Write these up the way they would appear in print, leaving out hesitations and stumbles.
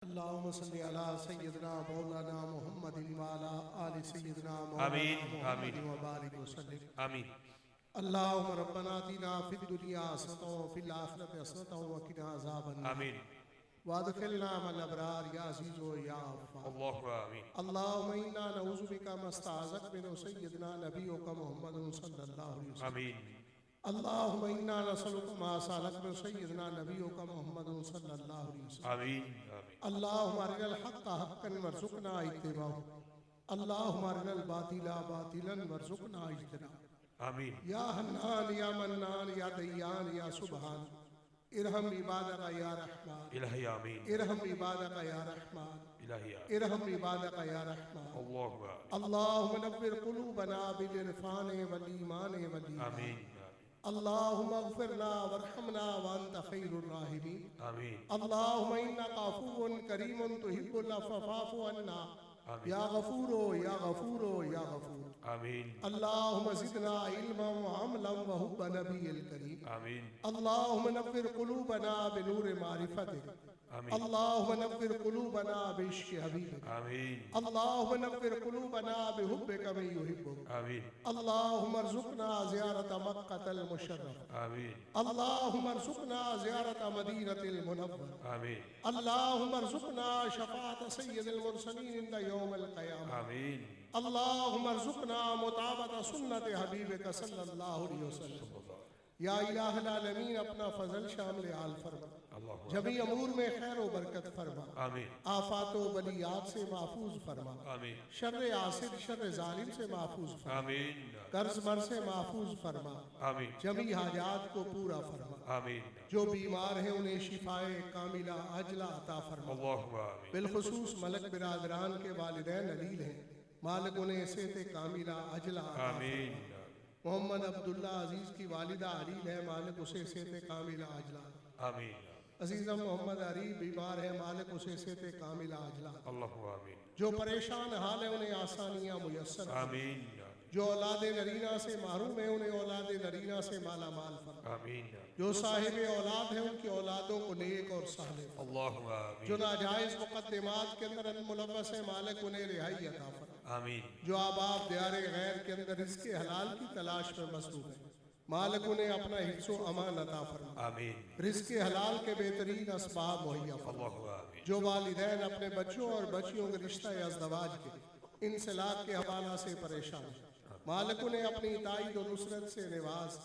अल्लाहुम्मा सल्ली अला सय्यिदना मौलाना मुहम्मदिन व अला आलि सय्यिदना आमीन मौलाना आमीन मुहम्मदिन व बारिक वसल्लिम। आमीन। अल्लाहुम्मा रब्बना आतिना फिद दुनिया हसनतन व फिल आखिरति हसनतन व क़िना अज़ाबन्नार आमीन। वअदखिलना मअल अबरार या अज़ीज़ व या गफ़्फ़ार। अल्लाहु आमीन। अल्लाहुम्मा इन्ना नऊज़ु बिका मस्तअज़क मिन सय्यिदना नबियुका मुहम्मदुन सल्लल्लाहु अलैहि वसल्लम। आमीन। अल्लाहुम्मा इन्ना नसअलुका मा सअलक मिन सय्यिदना नबियुका मुहम्मदुन सल्लल्लाहु अलैहि वसल्लम। आमीन आमीन। अल्लाहुम्मा अरिनल हक़्क़ हक़्क़न वरज़ुक़ना इत्तिबाअहु। अल्लाहुम्मा अरिनल बातिला बातिलन वरज़ुक़ना इज्तनाबहु। आमीन। या हन्नान या मन्नान या दय्यान या सुबहान इरहम इबादका या रहमान। इलाही आमीन। इरहम इबादका या रहमान। इलाही आमीन। इरहम इबादका या रहमान। अल्लाहु आमीन। अल्लाहुम्मा नव्विर क़ुलूबना बिल इरफ़ानि वल ईमानि वल ईमान। आमीन अल्लाहुम्मा अग़फ़िरना वरहमना व अंत ख़ैरुर राहिमीन। आमीन। अल्लाहुम्मा इन्नका अफ़ुव्वुन करीमुन तुहिब्बुल अफ़्व फ़अफ़ु अन्ना आमीन। या गफ़ूरो या गफ़ूरो या गफ़ूर। आमीन। अल्लाहुम्मा ज़िदना इल्मन व अमलन व हुब्ब नबिय्यिल करीम। आमीन। अल्लाहुम्मा नव्विर क़ुलूबना बिनूरि मारिफ़तिक। आमीन। अल्लाहुम्मा नव्विर क़ुलूबना बिइश्क़ि हबीबिक। आमीन। अल्लाहुम्मा नव्विर क़ुलूबना बिहुब्बिका मन युहिब्बुक। आमीन। अल्लाहुम्मा अर्ज़ुक़ना ज़ियारत मक्कतल मुशर्रफ़। आमीन। अल्लाहुम्मा अर्ज़ुक़ना ज़ियारत मदीनतिल मुनव्वर। आमीन। अल्लाहुम्मा अर्ज़ुक़ना शफ़ाअत सय्यिदिल मुरसलीन इंद यौमिल क़यामह। आमीन। अल्लाहुम्मा अर्ज़ुक़ना मुताबअत सुन्नति हबीबिका सल्लल्लाहु अलैहि वसल्लम। या इलाहल आलमीन अपना फजल शामिल आल फरमा। जमी अमूर में खैर व बरकत फरमा। आमीन। आफात व बलियात से महफूज फरमा। आमीन। शर्र आसिद शर्र जालिम से महफूज फरमा। आमीन। कर्ज मर से महफूज फरमा। आमीन। जमी हाजात को पूरा फरमा। आमीन। जो बीमार हैं उन्हें शिफाए कामिला अजला अता फरमा। अल्लाहु आमीन। बिलखुसूस मलक बिरादरान के वालिदैन अलील हैं, मालिक उन्हें सेहत कामिला अजला अता आमीन। फरमा। मोहम्मद अब्दुल्ला अजीज की वालिदा अलील है, मालिक उसे सेहत कामिला अजला। आमीन। अजीज़म मोहम्मद अरीब बीमार है, मालिक उसे सेहत कामिला अजला। अल्लाहु आमीन। जो परेशान हाल है उन्हें आसानियाँ मुयस्सर फरमा। आमीन। जो औलाद नरीना से महरूम है उन्हें औलाद नरीना से माला माल फरमा। आमीन। जो साहिब औलाद है उनकी औलादों को नेक और साले फरमा। अल्लाहु आमीन। जो नाजायज मुकद्दमात के अंदर मुलव्वस है, मालिक उन्हें रिहाई अता फरमा। आमीन। जो आबाब दियारे गैर के अंदर रिज़्क़े हलाल की तलाश में मसरूफ़ है, मालिक उन्हें अपना हिफ्ज़ो अमान अता फरमा। आमीन। रिज़्क़े हलाल के बेहतरीन असबाब मुहैया फरमा। अल्लाहु आमीन। जो वालिदैन अपने बच्चों और बच्चियों के रिश्ता अज़दवाज के इंसलाक के हवाला से परेशान है, मालिक उन्हें अपनी इताईद और नुसरत से निवाज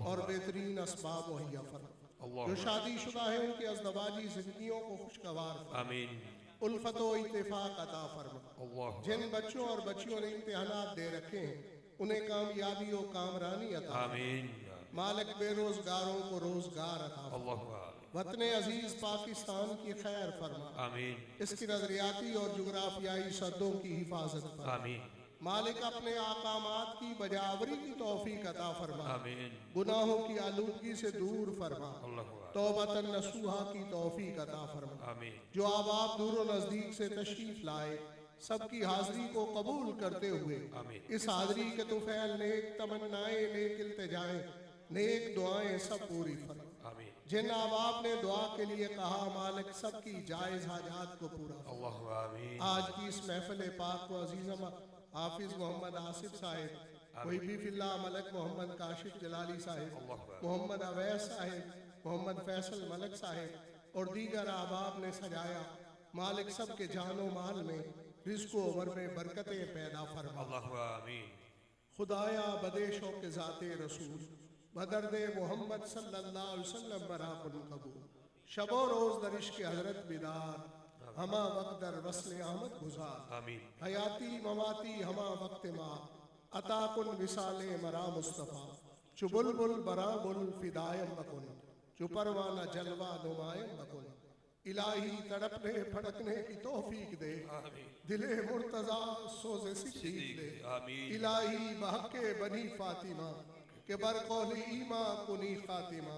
और बेहतरीन असबाब मुहैया फरमा। जो शादीशुदा है उनकी अज़दवाजी ज़िंदगियों को खुशगवार फरमा। आमीन। उल्फत व इत्तेफाक अता फरमा। जिन बच्चों और बच्चियों ने इम्तिहानात दे रखे हैं उन्हें कामयाबी और कामरानी अता आमीन। मालिक बेरोजगारों को रोजगार अता फरमा। वतन अजीज पाकिस्तान की खैर फरमा। आमीन। इसकी नजरियाती और जुग्राफियाई सदों की हिफाजत फरमा। आमीन। मालिक अपने आकामात की बजावरी की तौफीक अता फरमा। आमीन। गुनाहों की आलूदगी से दूर फरमा। अल्लाहु आमीन। तौबतन नसूहा की तौफीक अता फरमा। आमीन। जो आबाब दूर व नजदीक से तशरीफ लाए सबकी हाजिरी को कबूल करते हुए आमीन। इस हाजिरी के तुफैल नेक तमन्नाएं नेक इल्तिजाएं नेक दुआएं सब पूरी फरमा। आमीन। जिन आबाब ने दुआ के लिए कहा, मालिक सबकी जायज हाजात को पूरा फरमा। अल्लाहु आमीन। आज की इस महफिल पाक को अजीज़म हाफिज मोहम्मद आसिफ साहिब, वहीबी फिल्लाह मलक मोहम्मद काशिफ जलाली साहिब, मोहम्मद अवैस साहिब, मोहम्मद फैसल मलक साहिब और दीगर आबाब ने सजाया। मालिक सब के जानो माल में रिज़्क़ व उम्र में बरकतें पैदा फरमा। अल्लाहु आमीन। खुदाया बदेशों के ज़ाते रसूल बदर्दे मोहम्मद सल्लल्लाहु अलैहि वसल्लम बराकुन कबूल। शबो रोज़ दरिश के हज़रत बिदार हमा वक्त दर वस्ल अहमद गुज़ार। आमीन। हयाती मवाती हमा वक्त मा अता कुन विसाले मरा मुस्तफ़ा। चुबुलबुल बराबुल फिदायम बकुन चु परवाना जलवा नुमायम बकुन। इलाही तड़पने फड़कने की तौफीक दे, दिले मुर्तज़ा सोज़े सिद्दीक़ दे। इलाही बहके बनी फातिमा के बरकौली ईमा कुनी खातिमा।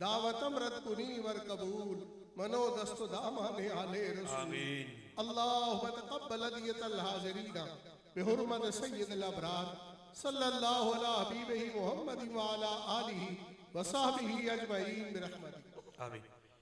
दावत अमरत कुनी वर कबूल मनो दस्तो दामाने आले रसूल। अल्लाहुम्मा तक़ब्बल अदियतल हाज़िरीना बिहुर्मत सय्यिदिल अबरार सल्लल्लाहु अला हबीबिही मुहम्मद व अला आलिही व सहबिही अजमईन बिरहमतिक। आमीन।